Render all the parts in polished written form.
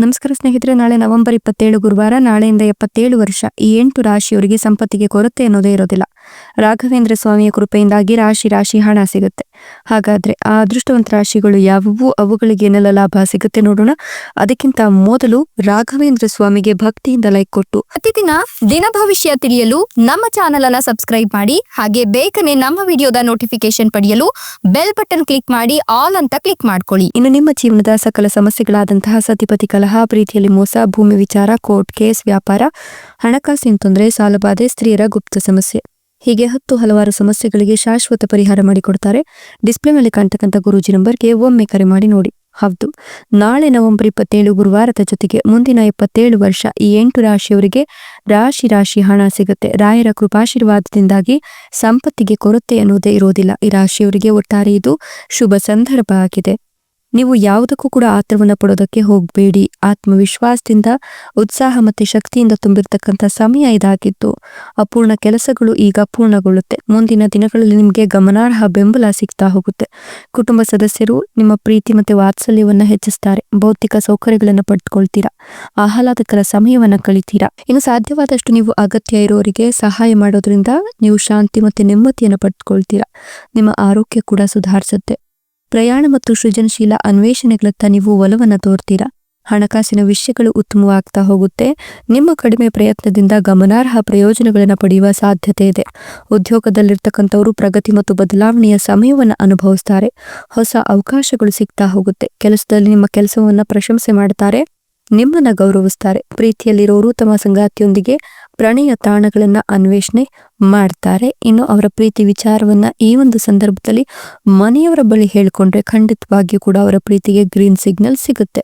ನಮಸ್ಕಾರ ಸ್ನೇಹಿತರೆ, ನಾಳೆ ನವೆಂಬರ್ 27 ಗುರುವಾರ. ನಾಳೆಯಿಂದ 77 ವರ್ಷ ಈ 8 ರಾಶಿಯವರಿಗೆ ಸಂಪತ್ತಿಗೆ ಕೊರತೆ ಅನ್ನೋದೇ ಇರೋದಿಲ್ಲ. ರಾಘವೇಂದ್ರ ಸ್ವಾಮಿಯ ಕೃಪೆಯಿಂದಾಗಿ ರಾಶಿ ಹಣ ಸಿಗುತ್ತೆ. ಹಾಗಾದ್ರೆ ಆ ಅದೃಷ್ಟವಂತ ರಾಶಿಗಳು ಯಾವುವು, ಅವುಗಳಿಗೆ ಏನೆಲ್ಲ ಲಾಭ ಸಿಗುತ್ತೆ ನೋಡೋಣ. ಅದಕ್ಕಿಂತ ಮೊದಲು ರಾಘವೇಂದ್ರ ಸ್ವಾಮಿಗೆ ಭಕ್ತಿಯಿಂದ ಲೈಕ್ ಕೊಟ್ಟು ಪ್ರತಿದಿನ ದಿನ ಭವಿಷ್ಯ ತಿಳಿಯಲು ನಮ್ಮ ಚಾನೆಲ್ ಅನ್ನ ಸಬ್ಸ್ಕ್ರೈಬ್ ಮಾಡಿ. ಹಾಗೆ ಬೇಗನೆ ನಮ್ಮ ವಿಡಿಯೋದ ನೋಟಿಫಿಕೇಶನ್ ಪಡೆಯಲು ಬೆಲ್ ಬಟನ್ ಕ್ಲಿಕ್ ಮಾಡಿ ಆಲ್ ಅಂತ ಕ್ಲಿಕ್ ಮಾಡ್ಕೊಳ್ಳಿ. ಇನ್ನು ನಿಮ್ಮ ಜೀವನದ ಸಕಲ ಸಮಸ್ಯೆಗಳಾದಂತಹ ಸತಿಪತಿ ಕಲಹ, ಪ್ರೀತಿಯಲ್ಲಿ ಮೋಸ, ಭೂಮಿ ವಿಚಾರ, ಕೋರ್ಟ್ ಕೇಸ್, ವ್ಯಾಪಾರ, ಹಣಕಾಸಿನ ತೊಂದರೆ, ಸಾಲಬಾಧೆ, ಸ್ತ್ರೀಯರ ಗುಪ್ತ ಸಮಸ್ಯೆ, ಹೀಗೆ ಹಲವಾರು ಸಮಸ್ಯೆಗಳಿಗೆ ಶಾಶ್ವತ ಪರಿಹಾರ ಮಾಡಿಕೊಡ್ತಾರೆ. ಡಿಸ್ಪ್ಲೇ ಮೇಲೆ ಕಾಣ್ತಕ್ಕಂಥ ಗುರೂಜಿ ನಂಬರ್ಗೆ ಒಮ್ಮೆ ಕರೆ ಮಾಡಿ ನೋಡಿ. ಹೌದು, ನಾಳೆ ನವೆಂಬರ್ 27 ಗುರುವಾರದ ಜೊತೆಗೆ ಮುಂದಿನ 77 ವರ್ಷ ಈ 8 ರಾಶಿಯವರಿಗೆ ರಾಶಿ ಹಣ ಸಿಗುತ್ತೆ. ರಾಯರ ಕೃಪಾಶೀರ್ವಾದದಿಂದಾಗಿ ಸಂಪತ್ತಿಗೆ ಕೊರತೆ ಅನ್ನೋದೇ ಇರೋದಿಲ್ಲ. ಈ ರಾಶಿಯವರಿಗೆ ಒಟ್ಟಾರೆ ಇದು ಶುಭ ಸಂದರ್ಭ ಆಗಿದೆ. ನೀವು ಯಾವುದಕ್ಕೂ ಕೂಡ ಆತರವನ್ನ ಪಡೋದಕ್ಕೆ ಹೋಗಬೇಡಿ. ಆತ್ಮವಿಶ್ವಾಸದಿಂದ, ಉತ್ಸಾಹ ಮತ್ತೆ ಶಕ್ತಿಯಿಂದ ತುಂಬಿರ್ತಕ್ಕಂಥ ಸಮಯ ಇದಾಗಿದ್ದು, ಅಪೂರ್ಣ ಕೆಲಸಗಳು ಈಗ ಪೂರ್ಣಗೊಳ್ಳುತ್ತೆ. ಮುಂದಿನ ದಿನಗಳಲ್ಲಿ ನಿಮಗೆ ಗಮನಾರ್ಹ ಬೆಂಬಲ ಸಿಗ್ತಾ ಹೋಗುತ್ತೆ. ಕುಟುಂಬ ಸದಸ್ಯರು ನಿಮ್ಮ ಪ್ರೀತಿ ಮತ್ತೆ ವಾತ್ಸಲ್ಯವನ್ನ ಹೆಚ್ಚಿಸ್ತಾರೆ. ಭೌತಿಕ ಸೌಕರ್ಯಗಳನ್ನು ಪಡೆದುಕೊಳ್ತೀರಾ. ಆಹ್ಲಾದಕರ ಸಮಯವನ್ನ ಕಳಿತೀರಾ. ಇನ್ನು ಸಾಧ್ಯವಾದಷ್ಟು ನೀವು ಅಗತ್ಯ ಇರೋರಿಗೆ ಸಹಾಯ ಮಾಡೋದ್ರಿಂದ ನೀವು ಶಾಂತಿ ಮತ್ತೆ ನೆಮ್ಮದಿಯನ್ನು ಪಡೆದುಕೊಳ್ತೀರಾ. ನಿಮ್ಮ ಆರೋಗ್ಯ ಕೂಡ ಸುಧಾರಿಸುತ್ತೆ. ಪ್ರಯಾಣ ಮತ್ತು ಸೃಜನಶೀಲ ಅನ್ವೇಷಣೆಗಳತ್ತ ನೀವು ಒಲವನ್ನು ತೋರ್ತೀರಾ. ಹಣಕಾಸಿನ ವಿಷಯಗಳು ಉತ್ತಮವಾಗ್ತಾ ಹೋಗುತ್ತೆ. ನಿಮ್ಮ ಕಡಿಮೆ ಪ್ರಯತ್ನದಿಂದ ಗಮನಾರ್ಹ ಪ್ರಯೋಜನಗಳನ್ನು ಪಡೆಯುವ ಸಾಧ್ಯತೆ ಇದೆ. ಉದ್ಯೋಗದಲ್ಲಿರ್ತಕ್ಕಂಥವರು ಪ್ರಗತಿ ಮತ್ತು ಬದಲಾವಣೆಯ ಸಮಯವನ್ನು ಅನುಭವಿಸ್ತಾರೆ. ಹೊಸ ಅವಕಾಶಗಳು ಸಿಗ್ತಾ ಹೋಗುತ್ತೆ. ಕೆಲಸದಲ್ಲಿ ನಿಮ್ಮ ಕೆಲಸವನ್ನ ಪ್ರಶಂಸೆ ಮಾಡ್ತಾರೆ, ನಿಮ್ಮನ್ನ ಗೌರವಿಸ್ತಾರೆ. ಪ್ರೀತಿಯಲ್ಲಿರೋರು ತಮ್ಮ ಸಂಗಾತಿಯೊಂದಿಗೆ ಪ್ರಣಯ ತಾಣಗಳನ್ನ ಅನ್ವೇಷಣೆ ಮಾಡ್ತಾರೆ. ಇನ್ನು ಅವರ ಪ್ರೀತಿ ವಿಚಾರವನ್ನ ಈ ಒಂದು ಸಂದರ್ಭದಲ್ಲಿ ಮನೆಯವರ ಬಳಿ ಹೇಳ್ಕೊಂಡ್ರೆ ಖಂಡಿತವಾಗಿಯೂ ಕೂಡ ಅವರ ಪ್ರೀತಿಗೆ ಗ್ರೀನ್ ಸಿಗ್ನಲ್ ಸಿಗುತ್ತೆ.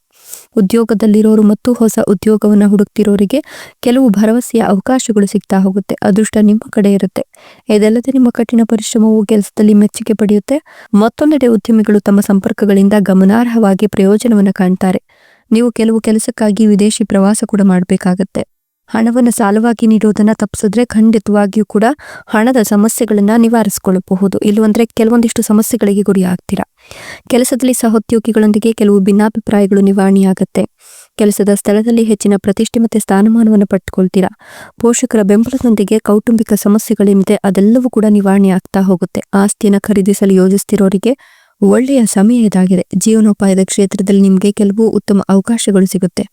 ಉದ್ಯೋಗದಲ್ಲಿರೋರು ಮತ್ತು ಹೊಸ ಉದ್ಯೋಗವನ್ನ ಹುಡುಕ್ತಿರೋರಿಗೆ ಕೆಲವು ಭರವಸೆಯ ಅವಕಾಶಗಳು ಸಿಗ್ತಾ ಹೋಗುತ್ತೆ. ಅದೃಷ್ಟ ನಿಮ್ಮ ಕಡೆ ಇರುತ್ತೆ. ಇದಲ್ಲದೆ ನಿಮ್ಮ ಕಠಿಣ ಪರಿಶ್ರಮವು ಕೆಲಸದಲ್ಲಿ ಮೆಚ್ಚುಗೆ ಪಡೆಯುತ್ತೆ. ಮತ್ತೊಂದೆಡೆ ಉದ್ಯಮಿಗಳು ತಮ್ಮ ಸಂಪರ್ಕಗಳಿಂದ ಗಮನಾರ್ಹವಾಗಿ ಪ್ರಯೋಜನವನ್ನು ಕಾಣ್ತಾರೆ. ನೀವು ಕೆಲವು ಕೆಲಸಕ್ಕಾಗಿ ವಿದೇಶಿ ಪ್ರವಾಸ ಕೂಡ ಮಾಡಬೇಕಾಗತ್ತೆ. ಹಣವನ್ನು ಸಾಲವಾಗಿ ನೀಡೋದನ್ನ ತಪ್ಪಿಸಿದ್ರೆ ಖಂಡಿತವಾಗಿಯೂ ಕೂಡ ಹಣದ ಸಮಸ್ಯೆಗಳನ್ನ ನಿವಾರಿಸಿಕೊಳ್ಳಬಹುದು. ಇಲ್ಲವಂದ್ರೆ ಕೆಲವೊಂದಿಷ್ಟು ಸಮಸ್ಯೆಗಳಿಗೆ ಗುರಿ ಆಗ್ತೀರಾ. ಕೆಲಸದಲ್ಲಿ ಸಹೋದ್ಯೋಗಿಗಳೊಂದಿಗೆ ಕೆಲವು ಭಿನ್ನಾಭಿಪ್ರಾಯಗಳು ನಿವಾರಣೆಯಾಗತ್ತೆ. ಕೆಲಸದ ಸ್ಥಳದಲ್ಲಿ ಹೆಚ್ಚಿನ ಪ್ರತಿಷ್ಠೆ ಮತ್ತೆ ಸ್ಥಾನಮಾನವನ್ನು ಪಡೆದುಕೊಳ್ತೀರಾ. ಪೋಷಕರ ಬೆಂಬಲದೊಂದಿಗೆ ಕೌಟುಂಬಿಕ ಸಮಸ್ಯೆಗಳೇನಿದೆ ಅದೆಲ್ಲವೂ ಕೂಡ ನಿವಾರಣೆ ಆಗ್ತಾ ಹೋಗುತ್ತೆ. ಆಸ್ತಿಯನ್ನು ಖರೀದಿಸಲು ಯೋಜಿಸ್ತಿರೋರಿಗೆ ಒಳ್ಳೆಯ ಸಮಯ ಇದಾಗಿದೆ. ಜೀವನೋಪಾಯದ ಕ್ಷೇತ್ರದಲ್ಲಿ ನಿಮಗೆ ಕೆಲವು ಉತ್ತಮ ಅವಕಾಶಗಳು ಸಿಗುತ್ತೆ.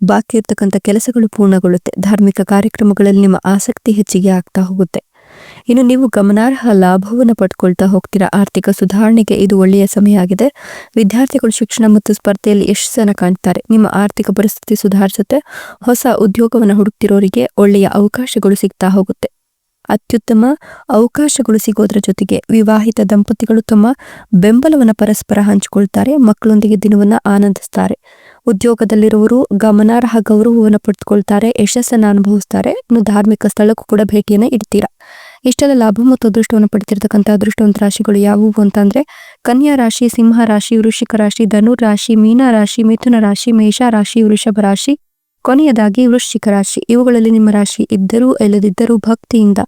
ಬಾಕಿ ಇರ್ತಕ್ಕಂಥ ಕೆಲಸಗಳು ಪೂರ್ಣಗೊಳ್ಳುತ್ತೆ. ಧಾರ್ಮಿಕ ಕಾರ್ಯಕ್ರಮಗಳಲ್ಲಿ ನಿಮ್ಮ ಆಸಕ್ತಿ ಹೆಚ್ಚಿಗೆ ಆಗ್ತಾ ಹೋಗುತ್ತೆ. ಇನ್ನು ನೀವು ಗಮನಾರ್ಹ ಲಾಭವನ್ನು ಪಡ್ಕೊಳ್ತಾ ಹೋಗ್ತೀರಾ. ಆರ್ಥಿಕ ಸುಧಾರಣೆಗೆ ಇದು ಒಳ್ಳೆಯ ಸಮಯ ಆಗಿದೆ. ವಿದ್ಯಾರ್ಥಿಗಳು ಶಿಕ್ಷಣ ಮತ್ತು ಸ್ಪರ್ಧೆಯಲ್ಲಿ ಯಶಸ್ಸನ್ನು ಕಾಣ್ತಾರೆ. ನಿಮ್ಮ ಆರ್ಥಿಕ ಪರಿಸ್ಥಿತಿ ಸುಧಾರಿಸುತ್ತೆ. ಹೊಸ ಉದ್ಯೋಗವನ್ನು ಹುಡುಕ್ತಿರೋರಿಗೆ ಒಳ್ಳೆಯ ಅವಕಾಶಗಳು ಸಿಗ್ತಾ ಹೋಗುತ್ತೆ. ಅತ್ಯುತ್ತಮ ಅವಕಾಶಗಳು ಸಿಗೋದ್ರ ಜೊತೆಗೆ ವಿವಾಹಿತ ದಂಪತಿಗಳು ತಮ್ಮ ಬೆಂಬಲವನ್ನು ಪರಸ್ಪರ ಹಂಚಿಕೊಳ್ತಾರೆ. ಮಕ್ಕಳೊಂದಿಗೆ ದಿನವನ್ನ ಆನಂದಿಸ್ತಾರೆ. ಉದ್ಯೋಗದಲ್ಲಿರುವವರು ಗಮನಾರ್ಹ ಗೌರವವನ್ನು ಪಡೆದುಕೊಳ್ತಾರೆ, ಯಶಸ್ಸನ್ನು ಅನುಭವಿಸ್ತಾರೆ. ಇನ್ನು ಧಾರ್ಮಿಕ ಸ್ಥಳಕ್ಕೂ ಕೂಡ ಭೇಟಿಯನ್ನು ಇಡ್ತೀರಾ. ಇಷ್ಟೆಲ್ಲ ಲಾಭ ಮತ್ತು ಅದೃಷ್ಟವನ್ನು ಪಡೆದಿರ್ತಕ್ಕಂಥ ಅದೃಷ್ಟವಂತ ರಾಶಿಗಳು ಯಾವುವು ಅಂತಂದ್ರೆ ಕನ್ಯಾ ರಾಶಿ, ಸಿಂಹ ರಾಶಿ, ವೃಶ್ಚಿಕ ರಾಶಿ, ಧನುರ್ ರಾಶಿ, ಮೀನ ರಾಶಿ, ಮಿಥುನ ರಾಶಿ, ಮೇಷ ರಾಶಿ, ವೃಷಭ ರಾಶಿ, ಕೊನೆಯದಾಗಿ ವೃಶ್ಚಿಕ ರಾಶಿ. ಇವುಗಳಲ್ಲಿ ನಿಮ್ಮ ರಾಶಿ ಇದ್ದರೂ ಇಲ್ಲದಿದ್ದರೂ ಭಕ್ತಿಯಿಂದ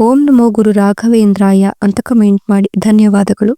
ಓಂ ನಮೋ ಗುರು ರಾಘವೇಂದ್ರಾಯ ಅಂತ ಕಮೆಂಟ್ ಮಾಡಿ. ಧನ್ಯವಾದಗಳು.